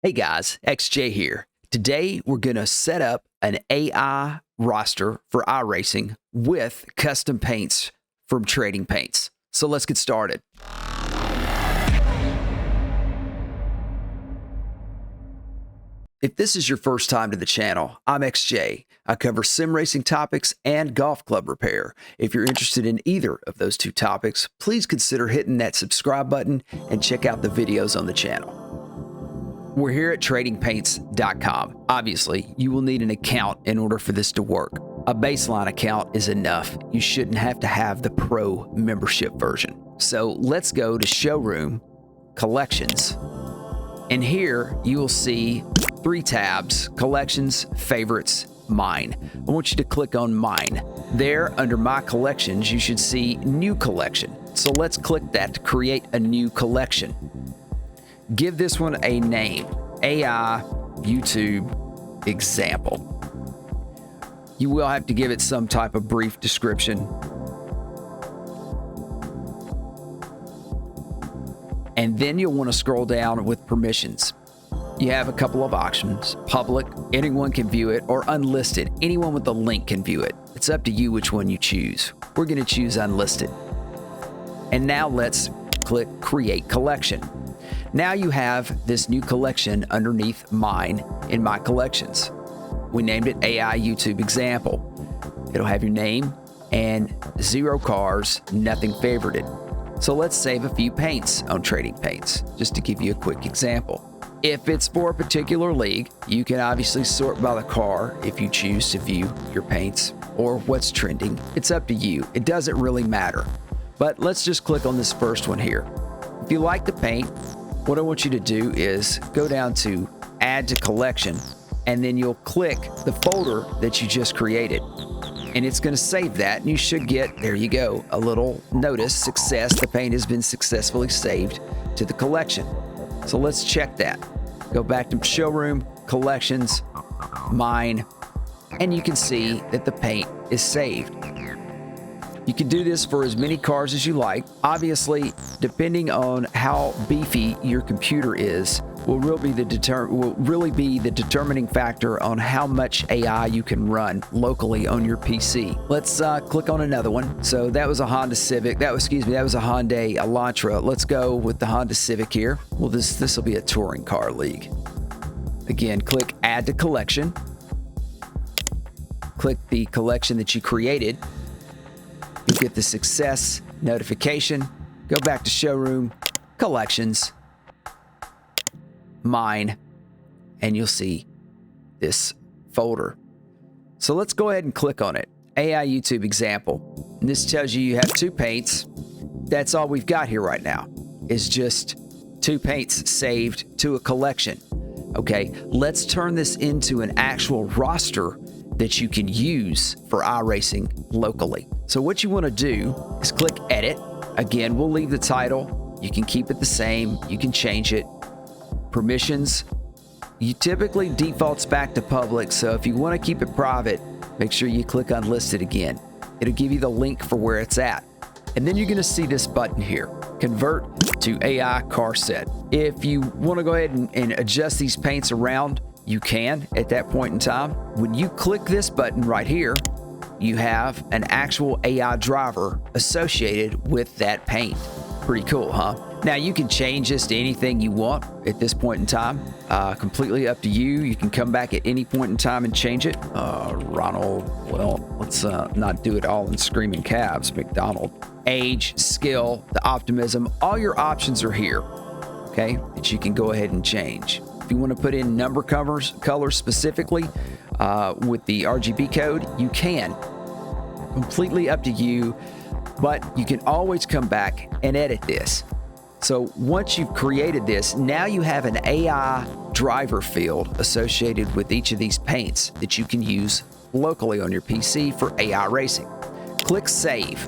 Hey guys, XJ here. Today we're going to set up an AI roster for iRacing with custom paints from Trading Paints. So let's get started. If this is your first time to the channel, I'm XJ. I cover sim racing topics and golf club repair. If you're interested in either of those two topics, please consider hitting that subscribe button and check out the videos on the channel. We're here at tradingpaints.com. Obviously, you will need an account in order for this to work. A baseline account is enough. You shouldn't have to have the pro membership version. So let's go to Showroom, Collections, and here you will see 3 tabs: Collections, Favorites, Mine. I want you to click on Mine. There, under My Collections, you should see New Collection. So let's click that to create a new collection. Give this one a name: AI YouTube Example. You will have to give it some type of brief description. And then you'll want to scroll down with permissions. You have a couple of options: public, anyone can view it, or unlisted, anyone with a link can view it. It's up to you which one you choose. We're going to choose unlisted. And now let's click Create Collection. Now you have this new collection underneath Mine in My Collections. We named it AI YouTube Example. It'll have your name and 0 cars, nothing favorited. So let's save a few paints on Trading Paints, just to give you a quick example. If it's for a particular league, you can obviously sort by the car if you choose to view your paints or what's trending. It's up to you. It doesn't really matter. But let's just click on this first one here. If you like the paint, what I want you to do is go down to Add to Collection, and then you'll click the folder that you just created. And it's going to save that, and you should get, there you go, a little notice: success. The paint has been successfully saved to the collection. So let's check that. Go back to Showroom, Collections, Mine, and you can see that the paint is saved. You can do this for as many cars as you like. Obviously, depending on how beefy your computer is, will really be the determining factor on how much AI you can run locally on your PC. Let's click on another one. So that was a Honda Civic. That was a Hyundai Elantra. Let's go with the Honda Civic here. Well, this will be a touring car league. Again, click Add to Collection. Click the collection that you created. You get the success notification. Go back to Showroom, Collections, Mine, and you'll see this folder. So let's go ahead and click on it. AI YouTube Example. And this tells you have 2 paints. That's all we've got here right now, is just 2 paints saved to a collection. Okay, let's turn this into an actual roster that you can use for iRacing locally. So what you want to do is click Edit. Again, we'll leave the title. You can keep it the same. You can change it. Permissions. You typically defaults back to public, so if you want to keep it private, make sure you click Unlisted again. It'll give you the link for where it's at. And then you're going to see this button here: Convert to AI Car Set. If you want to go ahead and adjust these paints around, you can at that point in time. When you click this button right here, you have an actual AI driver associated with that paint. Pretty cool, huh? Now you can change this to anything you want at this point in time. Completely up to you. You can come back at any point in time and change it. Ronald, well, let's not do it all in screaming cabs. McDonald. Age, skill, the optimism, all your options are here, okay, that you can go ahead and change. If you want to put in number colors specifically with the RGB code, you can. Completely up to you, but you can always come back and edit this. So once you've created this, now you have an AI driver field associated with each of these paints that you can use locally on your PC for AI racing. Click Save.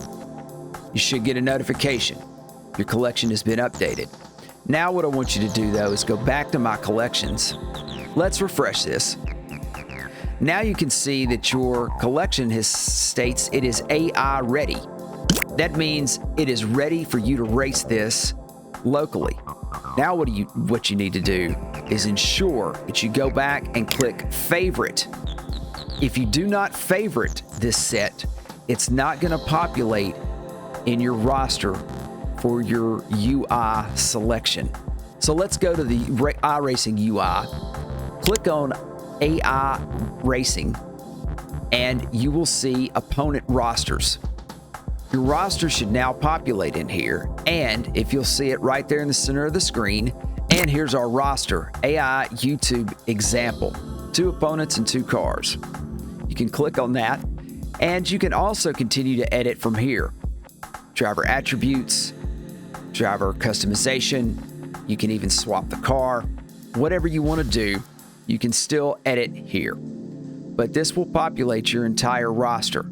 You should get a notification. Your collection has been updated. Now what I want you to do, though, is go back to My Collections. Let's refresh this. Now you can see that your collection states it is AI ready. That means it is ready for you to race this locally. Now what you need to do is ensure that you go back and click favorite. If you do not favorite this set, it's not going to populate in your roster for your UI selection. So let's go to the iRacing UI, click on AI Racing, and you will see opponent rosters. Your roster should now populate in here, and if you'll see it right there in the center of the screen, and here's our roster, AI YouTube example, 2 opponents and 2 cars. You can click on that, and you can also continue to edit from here. Driver attributes, driver customization, you can even swap the car. Whatever you want to do, you can still edit here. But this will populate your entire roster.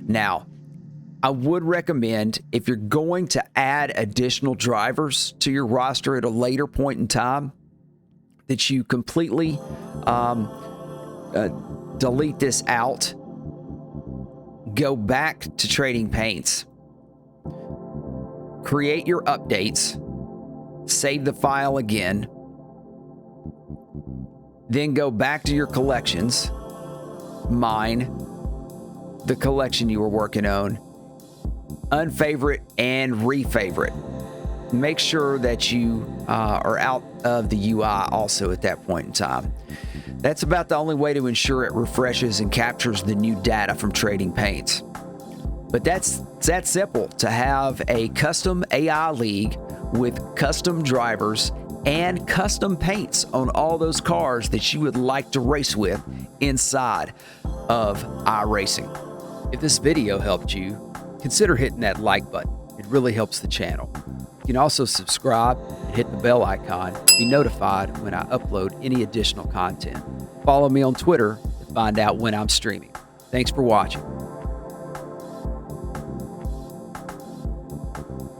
Now, I would recommend, if you're going to add additional drivers to your roster at a later point in time, that you completely delete this out, go back to Trading Paints, create your updates, save the file again, then go back to your collections, mine the collection you were working on, unfavorite and refavorite. Make sure that you are out of the UI also at that point in time. That's about the only way to ensure it refreshes and captures the new data from Trading Paints. But that's that simple to have a custom AI league with custom drivers and custom paints on all those cars that you would like to race with inside of iRacing. If this video helped you, consider hitting that like button. It really helps the channel. You can also subscribe and hit the bell icon to be notified when I upload any additional content. Follow me on Twitter to find out when I'm streaming. Thanks for watching.